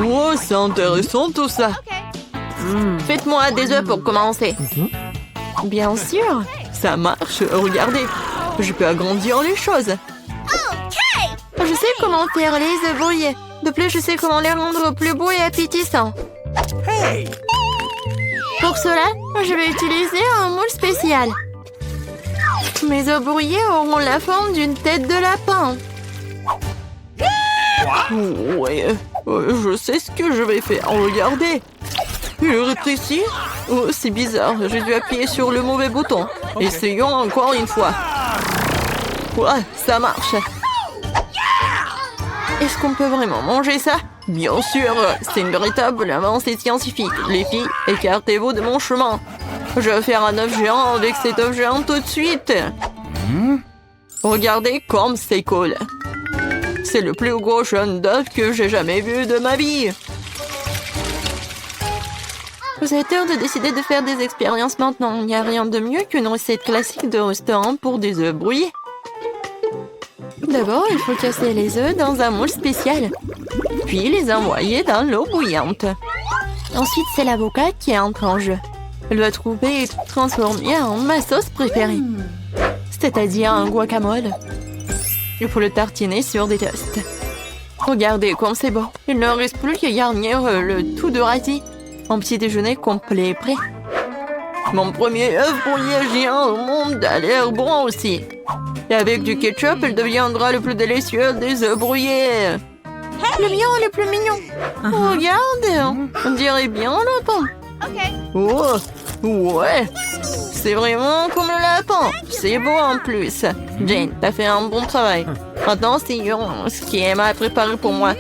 Oh, c'est intéressant tout ça. Faites-moi des œufs pour commencer. Bien sûr. Ça marche, regardez. Je peux agrandir les choses. Je sais comment faire les œufs brouillés. De plus, je sais comment les rendre plus beaux et appétissants. Pour cela, je vais utiliser un moule spécial. Mes œufs brouillés auront la forme d'une tête de lapin. Ouais, je sais ce que je vais faire. Regardez. Il rétrécit. Oh, c'est bizarre. J'ai dû appuyer sur le mauvais bouton. Essayons encore une fois. Ouais, ça marche. Est-ce qu'on peut vraiment manger ça? Bien sûr, c'est une véritable avancée scientifique. Les filles, écartez-vous de mon chemin. Je vais faire un œuf géant avec cet œuf géant tout de suite. Regardez comme c'est cool. C'est le plus gros jaune d'œuf que j'ai jamais vu de ma vie. Vous avez tort de décider de faire des expériences maintenant. Il n'y a rien de mieux qu'une recette classique de restaurant pour des œufs brouillés. D'abord, il faut casser les œufs dans un moule spécial, puis les envoyer dans l'eau bouillante. Ensuite, c'est l'avocat qui entre en jeu. Elle doit trouver et transformer en ma sauce préférée, c'est-à-dire un guacamole. Il faut le tartiner sur des toasts. Regardez comme c'est beau. Il ne reste plus qu'à garnir le tout de radis. Un petit déjeuner complet est prêt. Mon premier œuf brouillé géant au monde a l'air bon aussi. Et avec du ketchup, il deviendra le plus délicieux des œufs brouillés. Le mien est le plus mignon. Regarde, on dirait bien un lapin. Oh, ouais. C'est vraiment comme le lapin. C'est beau en plus. Jane, t'as fait un bon travail. Maintenant, c'est ce qui Emma a préparé pour moi.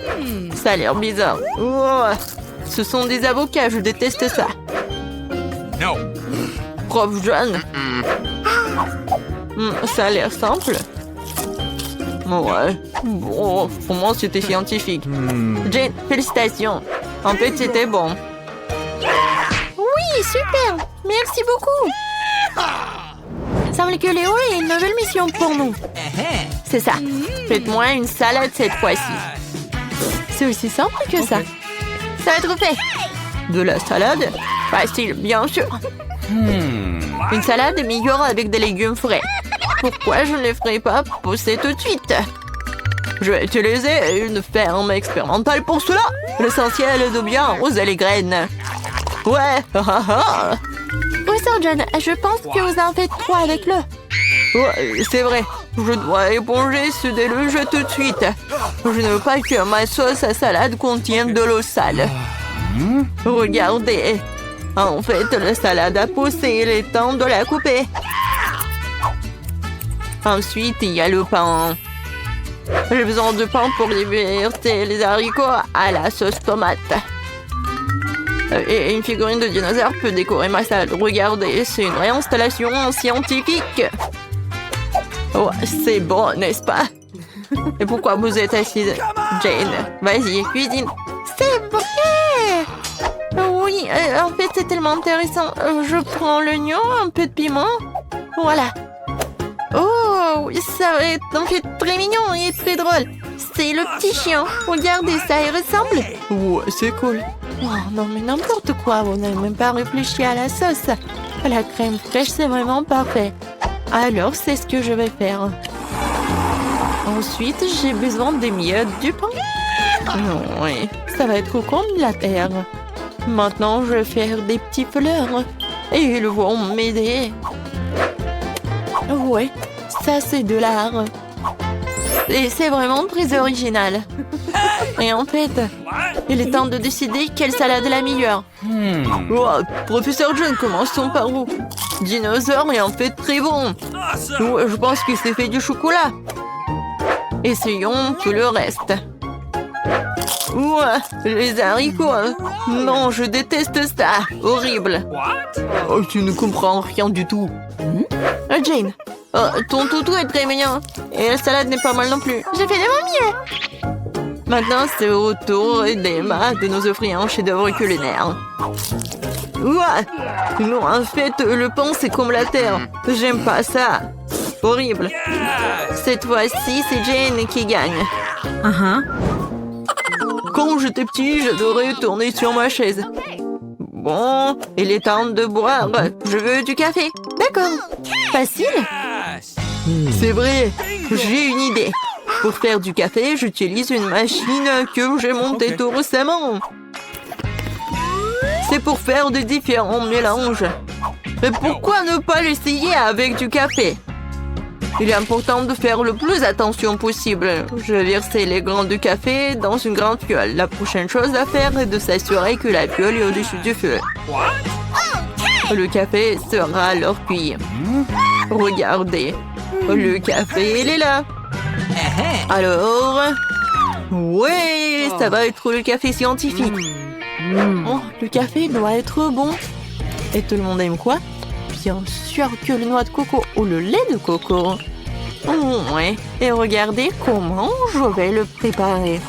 Ça a l'air bizarre. Oh, ce sont des avocats, je déteste ça. Non. Prof John. Ça a l'air simple. Ouais. Bon, pour moi, c'était scientifique. Jane, félicitations. En fait, c'était bon. Oui, super. Merci beaucoup. Semble que Léo a une nouvelle mission pour nous. C'est ça. Faites-moi une salade cette fois-ci. C'est aussi simple que ça. Ça va être fait. De la salade? Facile, bien sûr. Une salade est meilleure avec des légumes frais. Pourquoi je ne les ferai pas pousser tout de suite? Je vais utiliser une ferme expérimentale pour cela. L'essentiel est de bien arroser les graines. Ouais. Professeur John, je pense que vous en faites trop avec le. Ouais, c'est vrai. Je dois éponger ce déluge tout de suite. Je ne veux pas que ma sauce à salade contienne de l'eau sale. Regardez. En fait, la salade a poussé. Il est temps de la couper. Ensuite, il y a le pain. J'ai besoin de pain pour liberter les haricots à la sauce tomate. Et une figurine de dinosaure peut décorer ma salade. Regardez, c'est une réinstallation scientifique. Oh, c'est bon, n'est-ce pas? Et pourquoi vous êtes assise? Jane, vas-y, cuisine. C'est vrai! Oui, en fait, c'est tellement intéressant. Je prends l'oignon, un peu de piment. Voilà. Oh, ça va être en fait très mignon et très drôle. C'est le petit chien. Regardez, ça y ressemble. Ouais, c'est cool. Oh, non, mais n'importe quoi. Vous n'avez même pas réfléchi à la sauce. La crème fraîche, c'est vraiment parfait. Alors, c'est ce que je vais faire. Ensuite, j'ai besoin des miettes du pain. Oui, ça va être comme de la terre. Maintenant, je vais faire des petits fleurs. Et ils vont m'aider. Ouais, ça c'est de l'art. Et c'est vraiment très original. Et en fait, il est temps de décider quelle salade est la meilleure. Oh, professeur John, commençons par vous. Dinosaure est en fait très bon. Ouais, je pense qu'il s'est fait du chocolat. Essayons tout le reste. Ouais, les haricots. Non, je déteste ça. Horrible. Oh, tu ne comprends rien du tout. Jane, ton toutou est très mignon. Et la salade n'est pas mal non plus. j'ai fait de mon mieux. Maintenant, c'est au tour d'Emma de nous offrir un chef-d'œuvre culinaire. Ouais. Non, en fait, le pain, c'est comme la terre. J'aime pas ça. Horrible. Cette fois-ci, c'est Jane qui gagne. Quand j'étais petit, j'adorais tourner sur ma chaise. Bon, il est temps de boire. Je veux du café. D'accord. Facile. Yes. C'est vrai, j'ai une idée. Pour faire du café, j'utilise une machine que j'ai montée tout récemment. C'est pour faire de différents mélanges. Mais pourquoi ne pas l'essayer avec du café? Il est important de faire le plus attention possible. Je vais verser les grains de café dans une grande fiole. La prochaine chose à faire est de s'assurer que la fiole est au-dessus du feu. Le café sera alors cuit. Regardez, le café, il est là. Alors, ouais, ça va être le café scientifique. Oh, le café doit être bon. Et tout le monde aime quoi? Bien sûr que le noix de coco ou le lait de coco. Ouais, Et regardez comment je vais le préparer.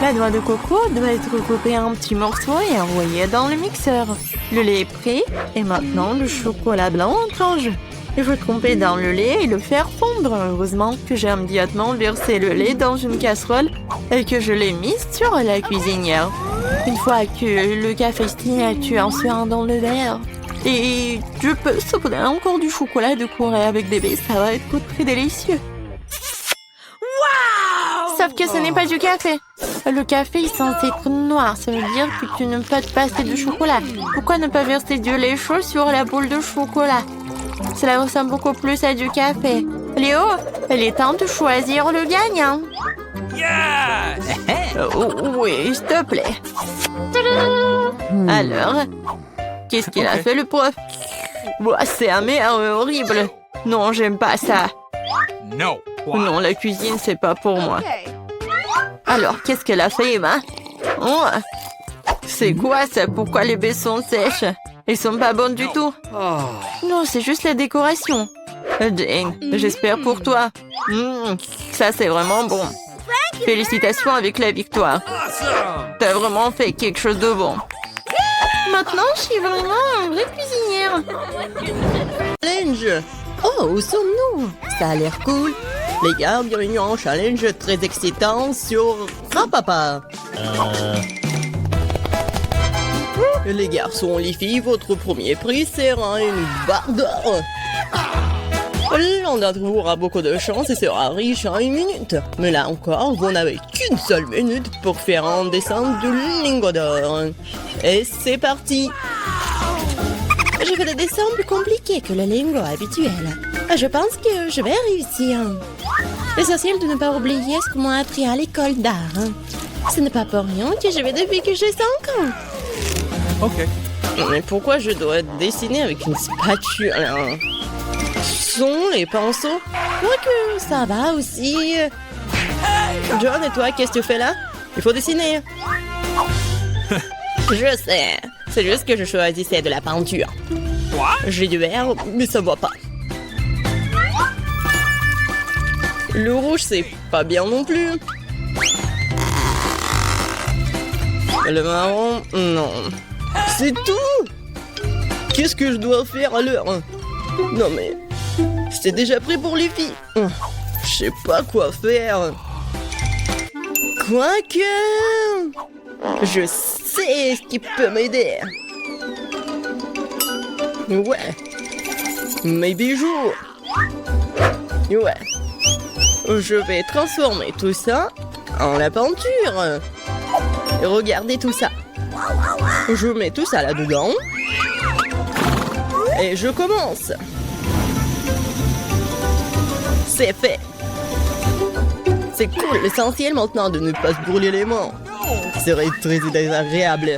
La noix de coco doit être coupée en petits morceaux et envoyée dans le mixeur. Le lait est prêt et maintenant le chocolat blanc entre en jeu. Il faut tremper dans le lait et le faire fondre. Heureusement que j'ai immédiatement versé le lait dans une casserole et que je l'ai mis sur la cuisinière. Une fois que le café signature en suant dans le verre, et je peux saupoudrer encore du chocolat de Corée avec des baies, ça va être très délicieux. Wow! Sauf que ce n'est pas du café. Le café est censé être noir, ça veut dire que tu ne peux pas te passer de chocolat. Pourquoi ne pas verser du lait chaud sur la boule de chocolat? Cela ressemble beaucoup plus à du café. Léo, il est temps de choisir le gagnant. Yes. Oui, s'il te plaît. Alors, qu'est-ce qu'il a fait le prof? C'est amer et horrible. Non, j'aime pas ça. No. Non, la cuisine, c'est pas pour moi. Alors, qu'est-ce qu'elle a fait, Emma? Oh, c'est quoi ça? Pourquoi les baies sont sèches? Ils sont pas bonnes du tout. Non, c'est juste la décoration. Jane, j'espère pour toi. Ça, c'est vraiment bon. Félicitations avec la victoire. Awesome. T'as vraiment fait quelque chose de bon. Maintenant, je suis vraiment une vraie cuisinière. Challenge. Oh, où sommes-nous? Ça a l'air cool. Les gars, bienvenue en challenge très excitant sur Grand-Papa. Les garçons, les filles, votre premier prix sera une barre d'or. L'un d'entre vous aura beaucoup de chance et sera riche en une minute. Mais là encore, vous n'avez qu'une seule minute pour faire un dessin de lingot d'or. Et c'est parti. Je fais des dessins plus compliqués que le lingot habituel. Je pense que je vais réussir. L'essentiel de ne pas oublier ce qu'on m'a appris à l'école d'art. Ce n'est pas pour rien que je vais depuis que j'ai 5 ans. Okay. Mais pourquoi je dois dessiner avec une spatule? Sont les pinceaux? Quoique, ça va aussi. John, et toi, qu'est-ce que tu fais là? Il faut dessiner. Je sais. C'est juste que je choisissais de la peinture. J'ai du vert, mais ça va pas. Le rouge, c'est pas bien non plus. Le marron, non. C'est tout? Qu'est-ce que je dois faire alors? Non mais... C'est déjà prêt pour les filles. Je sais pas quoi faire. Quoique... Je sais ce qui peut m'aider. Ouais. Mes bijoux. Ouais. Je vais transformer tout ça en la peinture. Et regardez tout ça. Je mets tout ça là-dedans. Et je commence. C'est fait. C'est cool, l'essentiel maintenant de ne pas se brûler les mains. Ce serait très désagréable.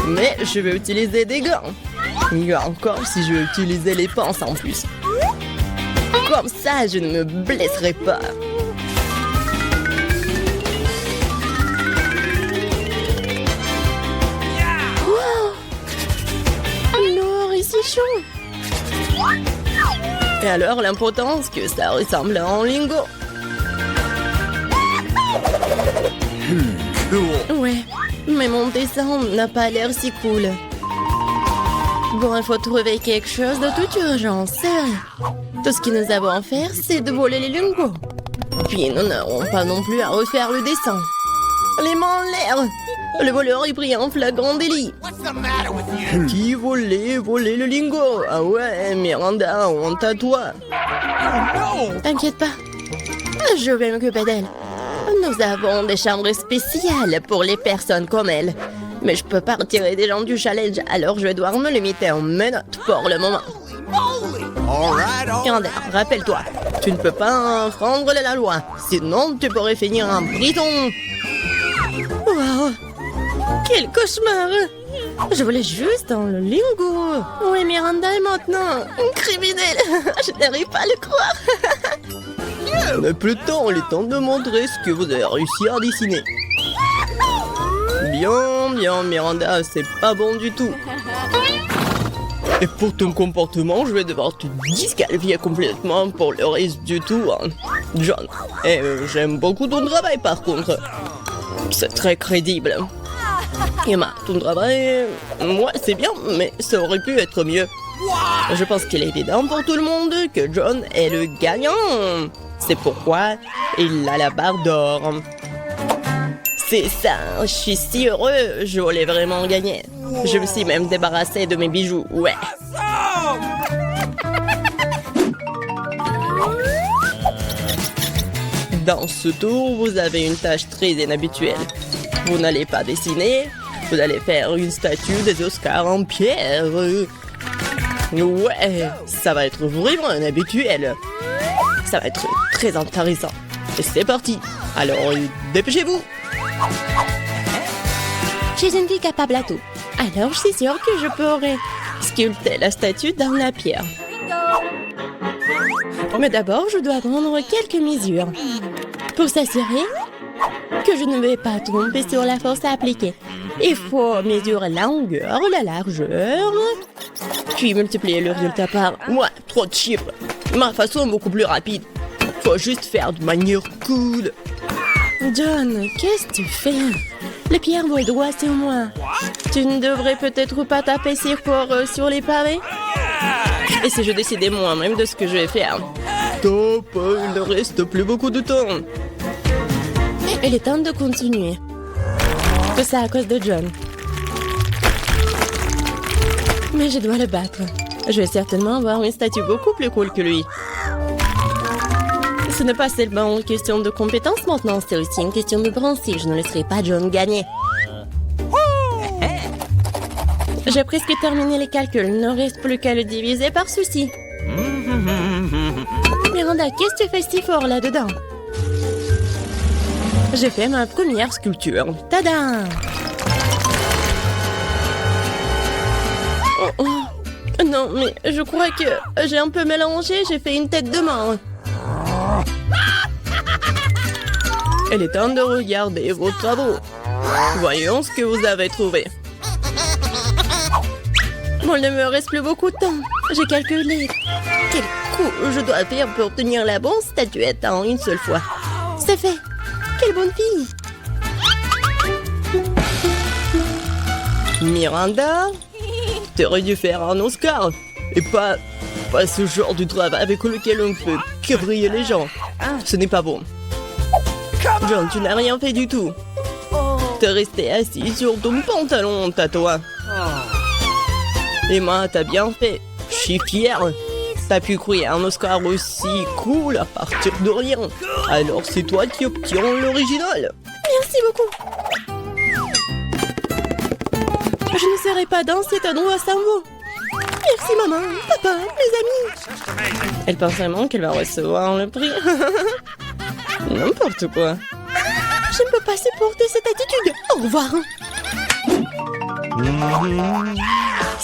Mais je vais utiliser des gants. Mieux encore si je vais utiliser les pinces en plus. Comme ça, je ne me blesserai pas. Alors, ici chaud. Et alors, l'importance que ça ressemble à un lingot. Cool. Ouais, mais mon dessin n'a pas l'air si cool. Bon, il faut trouver quelque chose de toute urgence, c'est vrai. Tout ce que nous avons à faire, c'est de voler les lingots. Puis nous n'aurons pas non plus à refaire le dessin. Les mains en l'air. Le voleur est pris en flagrant délit. What's the matter with you? Qui volait le lingot? Ah ouais, Miranda, honte à toi. Oh no! T'inquiète pas. Je vais m'occuper d'elle. Nous avons des chambres spéciales pour les personnes comme elle. Mais je peux pas retirer des gens du challenge, alors je vais devoir me limiter en menottes pour le moment. All right. Miranda, rappelle-toi, tu ne peux pas enfreindre la loi, sinon tu pourrais finir en prison. Wow, quel cauchemar! Je voulais juste dans le lingot. Oui, Miranda est maintenant une criminelle. Je n'arrive pas à le croire. On n'a plus de temps, il est temps de montrer ce que vous avez réussi à dessiner. Bien, Miranda, c'est pas bon du tout. Et pour ton comportement, je vais devoir te disqualifier complètement pour le reste du tour. John, j'aime beaucoup ton travail par contre. C'est très crédible. Emma, ton travail, moi c'est bien, mais ça aurait pu être mieux. Je pense qu'il est évident pour tout le monde que John est le gagnant. C'est pourquoi il a la barre d'or. C'est ça, je suis si heureux, je voulais vraiment gagner. Je me suis même débarrassé de mes bijoux, ouais. Dans ce tour, vous avez une tâche très inhabituelle. Vous n'allez pas dessiner, vous allez faire une statue des Oscars en pierre. Ouais, ça va être vraiment inhabituel. Ça va être très intéressant. Et c'est parti. Alors, dépêchez-vous. Je suis une fille capable à tout. Alors je suis sûre que je pourrai Sculpter la statue dans la pierre. Mais d'abord, je dois prendre quelques mesures. pour s'assurer que je ne vais pas tromper sur la force à appliquer. Il faut mesurer la longueur, la largeur, puis multiplier le résultat par... Ouais, trop de chiffres. Ma façon est beaucoup plus rapide. Faut juste faire de manière cool. John, qu'est-ce que tu fais? Les pierres vont droit sur moi. Tu ne devrais peut-être pas taper si fort sur les pavés? Et si je décidais moi-même de ce que je vais faire? Top, il ne reste plus beaucoup de temps. Il est temps de continuer. Tout ça à cause de John. Mais je dois le battre. Je vais certainement avoir une statue beaucoup plus cool que lui. Ce n'est pas seulement une question de compétence maintenant, c'est aussi une question de principe. Je ne laisserai pas John gagner. J'ai presque terminé les calculs. Il ne reste plus qu'à le diviser par ceci. Miranda, qu'est-ce que tu fais si fort là-dedans? J'ai fait ma première sculpture. Tada! Oh, oh. Non, mais je crois que j'ai un peu mélangé. J'ai fait une tête de mort. Il est temps de regarder vos travaux. Voyons ce que vous avez trouvé. Bon, il ne me reste plus beaucoup de temps. J'ai calculé. Quel coup je dois faire pour tenir la bonne statuette en une seule fois. C'est fait. Quelle bonne fille. Miranda, t'aurais dû faire un Oscar. Et pas ce genre de travail avec lequel on peut quadriller les gens. Ce n'est pas bon. John, tu n'as rien fait du tout. T'es resté assis sur ton pantalon, à toi. Emma, t'as bien fait. Je suis fière. T'as pu créer un Oscar aussi cool à partir de rien. Alors c'est toi qui obtiens l'original. Merci beaucoup. Je ne serai pas dans cet endroit sans vous. Merci maman, papa, mes amis. Elle pense vraiment qu'elle va recevoir le prix. N'importe quoi. Je ne peux pas supporter cette attitude. Au revoir.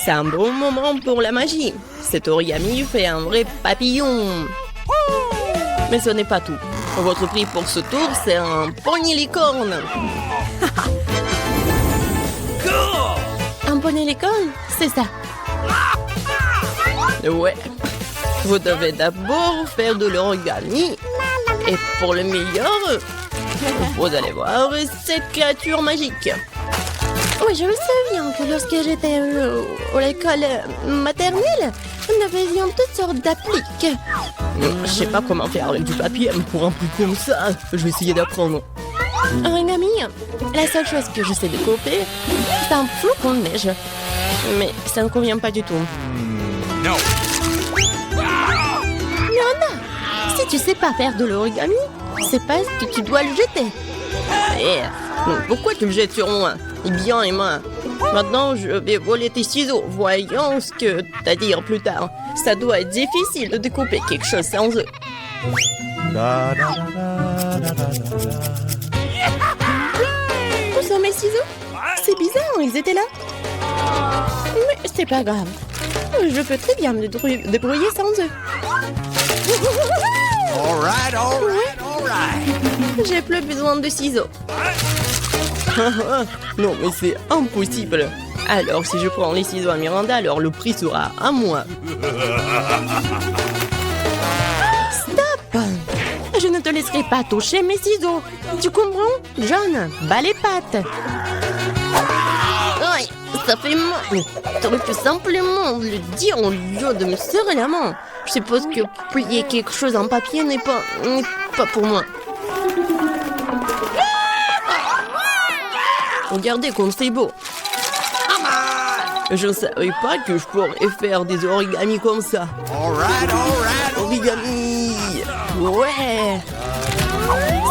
C'est un bon moment pour la magie. Cet origami fait un vrai papillon. Mais ce n'est pas tout. Votre prix pour ce tour, c'est un poney licorne. Un poney licorne, c'est ça. Ouais. Vous devez d'abord faire de l'origami. Et pour le meilleur, vous allez voir cette créature magique. Oui, je me souviens que lorsque j'étais à l'école maternelle, nous faisions toutes sortes d'appliques. Je sais pas comment faire avec du papier, mais pour un truc comme ça, je vais essayer d'apprendre. Origami, la seule chose que je sais découper, c'est un flocon de neige. Mais ça ne convient pas du tout. No. Miranda, si tu sais pas faire de l'origami, c'est parce que tu dois le jeter. Eh, pourquoi tu le jettes sur moi? Bien, Emma. Maintenant, je vais voler tes ciseaux. Voyons ce que t'as à dire plus tard. Ça doit être difficile de découper quelque chose sans eux. Où sont mes ciseaux? C'est bizarre, ils étaient là. Mais c'est pas grave. Je peux très bien me débrouiller sans eux. All right, all right, all right. J'ai plus besoin de ciseaux. Non, mais c'est impossible. Alors, si je prends les ciseaux à Miranda, alors le prix sera à moi. Stop! Je ne te laisserai pas toucher mes ciseaux. Tu comprends? John, bats les pattes. Aïe, ça fait mal. T'aurais pu simplement le dire au lieu de me serrer la main. Je suppose que plier quelque chose en papier n'est pas pour moi. Regardez comme c'est beau. Je ne savais pas que je pourrais faire des origamis comme ça. All right, Origami. Ouais.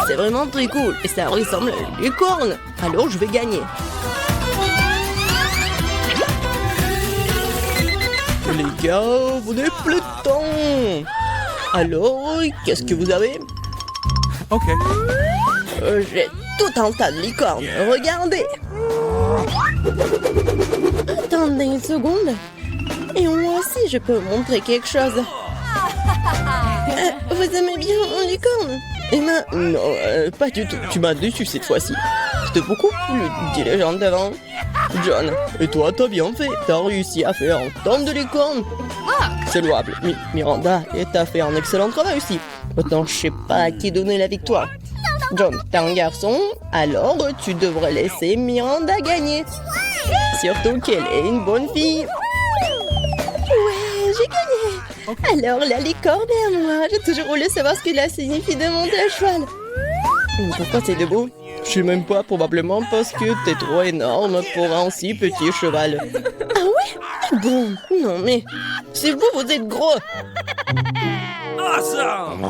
C'est vraiment très cool. Et ça ressemble à une licorne. Alors je vais gagner. Les gars, vous n'avez plus de temps. Alors, qu'est-ce que vous avez? Okay. J'ai tout un tas de licornes. Regardez. Attendez une seconde. Et moi aussi, je peux vous montrer quelque chose. Vous aimez bien une licorne? Emma, non, pas du tout. Tu m'as déçu cette fois-ci. C'était beaucoup plus diligente d'avant. John, et toi, t'as bien fait. T'as réussi à faire un tonne de licorne. C'est louable. Miranda, et t'as fait un excellent travail aussi. Autant je sais pas à qui donner la victoire. John, t'es un garçon, alors tu devrais laisser Miranda gagner. Surtout qu'elle est une bonne fille. Ouais, j'ai gagné. Alors la licorne est à moi. J'ai toujours voulu savoir ce que cela signifie de monter à cheval. Pourquoi c'est debout? Je sais même pas, probablement parce que t'es trop énorme pour un si petit cheval. Ah ouais? Bon, non mais... C'est vous, vous êtes gros. Awesome.